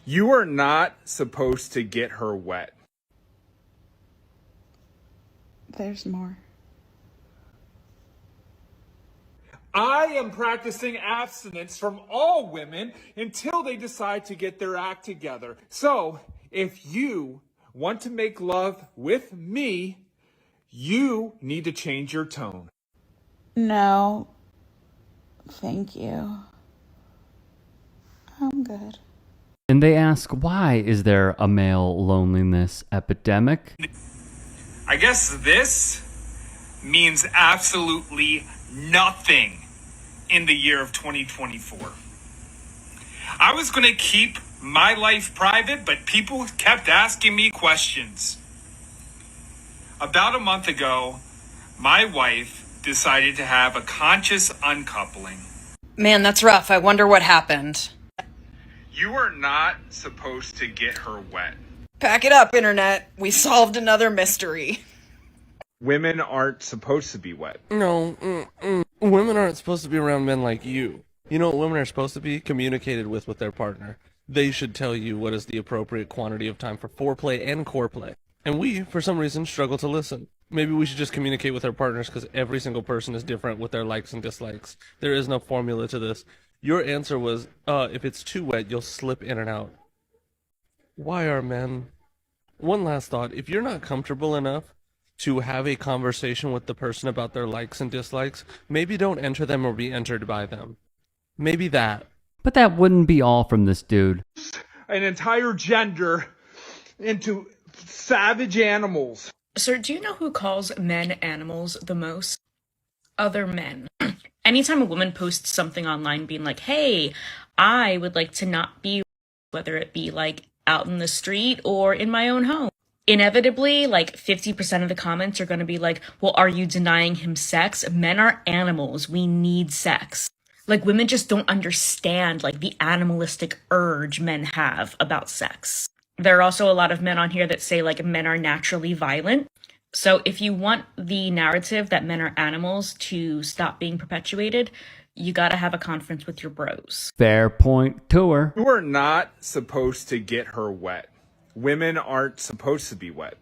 You are not supposed to get her wet. There's more. I am practicing abstinence from all women until they decide to get their act together. So, if you want to make love with me, you need to change your tone. No. Thank you. I'm good. And they ask, why is there a male loneliness epidemic? I guess this means absolutely nothing in the year of 2024. I was going to keep my life private, but people kept asking me questions. About a month ago, my wife decided to have a conscious uncoupling. Man, that's rough. I wonder what happened. You are not supposed to get her wet. Pack it up, internet. We solved another mystery. Women aren't supposed to be wet. No, women aren't supposed to be around men like you. You know what women are supposed to be? Communicated with their partner. They should tell you what is the appropriate quantity of time for foreplay and core play. And we, for some reason, struggle to listen. Maybe we should just communicate with our partners because every single person is different with their likes and dislikes. There is no formula to this. Your answer was, if it's too wet, you'll slip in and out. Why are men? One last thought. If you're not comfortable enough to have a conversation with the person about their likes and dislikes, maybe don't enter them or be entered by them. Maybe that. But that wouldn't be all from this dude. An entire gender into savage animals. Sir, do you know who calls men animals the most? Other men. Anytime a woman posts something online being like, hey, I would like to not be, whether it be like out in the street or in my own home, inevitably, like 50% of the comments are going to be like, well, are you denying him sex? Men are animals. We need sex. Like, women just don't understand, like, the animalistic urge men have about sex. There are also a lot of men on here that say, like, men are naturally violent. So if you want the narrative that men are animals to stop being perpetuated, you gotta have a conference with your bros. Fair point to her. You are not supposed to get her wet. Women aren't supposed to be wet.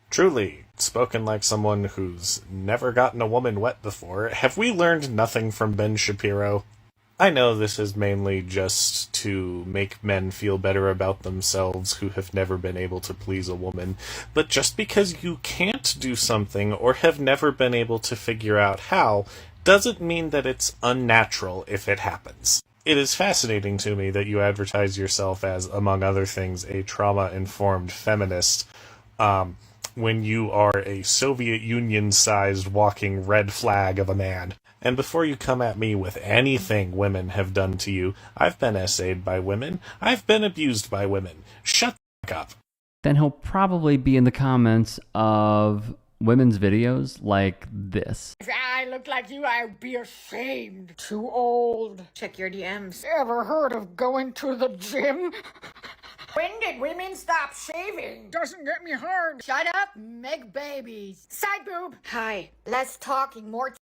Truly, spoken like someone who's never gotten a woman wet before, have we learned nothing from Ben Shapiro? I know this is mainly just to make men feel better about themselves who have never been able to please a woman, but just because you can't do something or have never been able to figure out how, doesn't mean that it's unnatural if it happens. It is fascinating to me that you advertise yourself as, among other things, a trauma-informed feminist, when you are a Soviet Union-sized walking red flag of a man. And before you come at me with anything women have done to you, I've been essayed by women. I've been abused by women. Shut the fuck up. Then he'll probably be in the comments of women's videos like this. If I looked like you, I'd be ashamed. Too old. Check your DMs. Ever heard of going to the gym? When did women stop shaving? Doesn't get me hard. Shut up, make babies. Side boob. Hi, less talking, more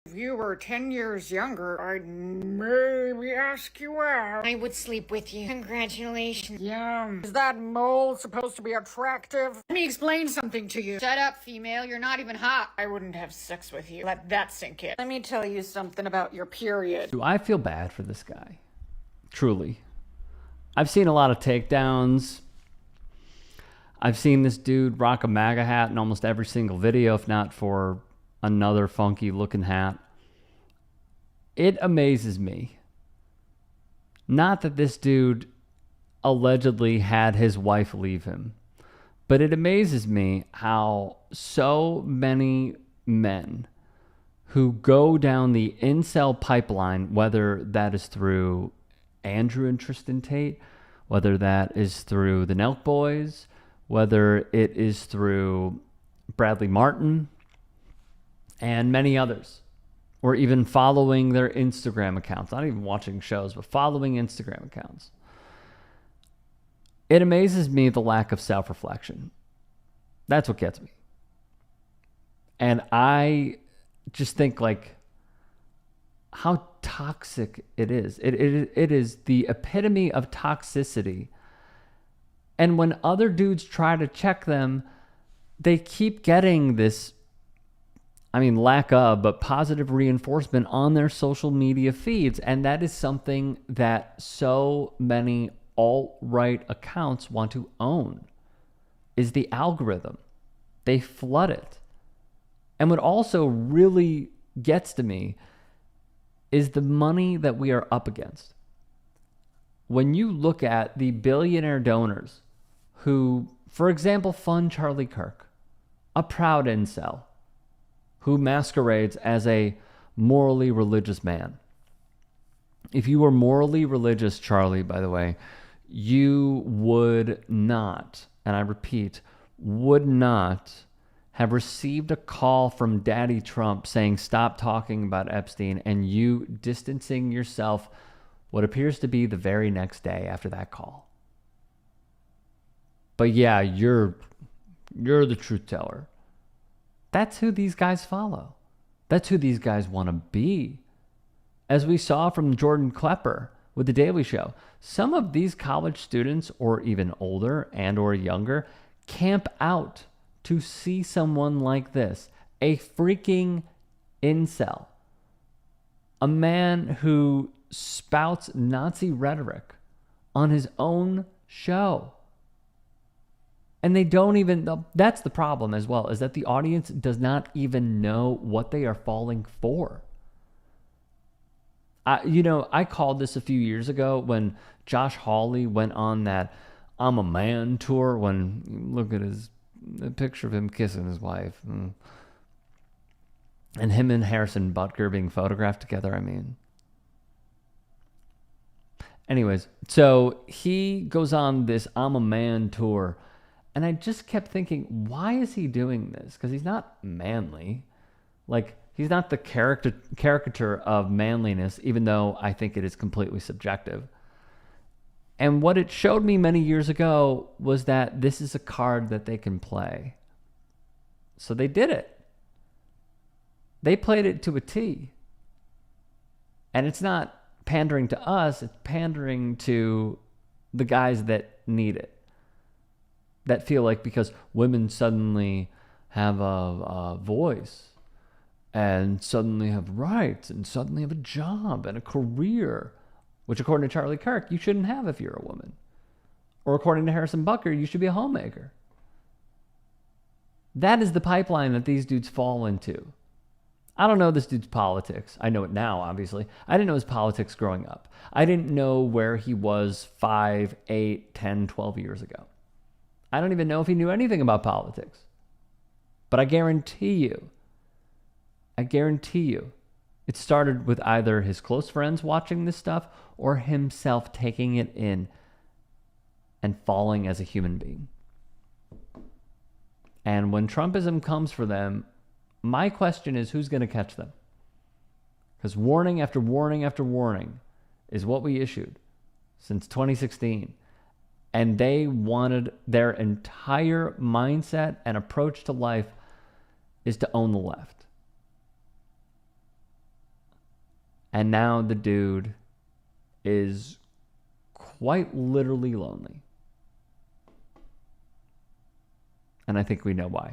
If you were 10 years younger, I'd maybe ask you out. I would sleep with you. Congratulations. Yum. Is that mole supposed to be attractive? Let me explain something to you. Shut up, female. You're not even hot. I wouldn't have sex with you. Let that sink in. Let me tell you something about your period. Do I feel bad for this guy? Truly. I've seen a lot of takedowns. I've seen this dude rock a MAGA hat in almost every single video, if not for another funky looking hat. It amazes me. Not that this dude allegedly had his wife leave him, but it amazes me how so many men who go down the incel pipeline, whether that is through Andrew and Tristan Tate, whether that is through the Nelk Boys, whether it is through Bradley Martin, and many others, or even following their Instagram accounts, not even watching shows, but following Instagram accounts. It amazes me the lack of self-reflection. That's what gets me. And I just think, like, how toxic it is. It is the epitome of toxicity And when other dudes try to check them, they keep getting this, lack of, but positive reinforcement on their social media feeds. And that is something that so many alt-right accounts want to own, is the algorithm. They flood it. And what also really gets to me is the money that we are up against. When you look at the billionaire donors who, for example, fund Charlie Kirk, a proud incel who masquerades as a morally religious man. If you were morally religious, Charlie, by the way, you would not, and I repeat, would not have received a call from Daddy Trump saying stop talking about Epstein, and you distancing yourself what appears to be the very next day after that call. But yeah, you're the truth teller. That's who these guys follow. That's who these guys want to be. As we saw from Jordan Klepper with The Daily Show, some of these college students, or even older and or younger, camp out to see someone like this, a freaking incel, a man who spouts Nazi rhetoric on his own show. And they don't even, that's the problem as well, is that the audience does not even know what they are falling for. I called this a few years ago when Josh Hawley went on that I'm a Man tour, when you look at the picture of him kissing his wife. And him and Harrison Butker being photographed together, Anyways, so he goes on this I'm a Man tour. And I just kept thinking, why is he doing this? Because he's not manly. Like, he's not the caricature of manliness, even though I think it is completely subjective. And what it showed me many years ago was that this is a card that they can play. So they did it. They played it to a T. And it's not pandering to us, it's pandering to the guys that need it. That feel like because women suddenly have a voice and suddenly have rights and suddenly have a job and a career, which according to Charlie Kirk, you shouldn't have if you're a woman. Or according to Harrison Butker, you should be a homemaker. That is the pipeline that these dudes fall into. I don't know this dude's politics. I know it now, obviously. I didn't know his politics growing up. I didn't know where he was 5, 8, 10, 12 years ago. I don't even know if he knew anything about politics. But I guarantee you, it started with either his close friends watching this stuff or himself taking it in and falling as a human being. And when Trumpism comes for them, my question is, who's going to catch them? Because warning after warning after warning is what we issued since 2016. And they wanted their entire mindset and approach to life is to own the left. And now the dude is quite literally lonely. And I think we know why.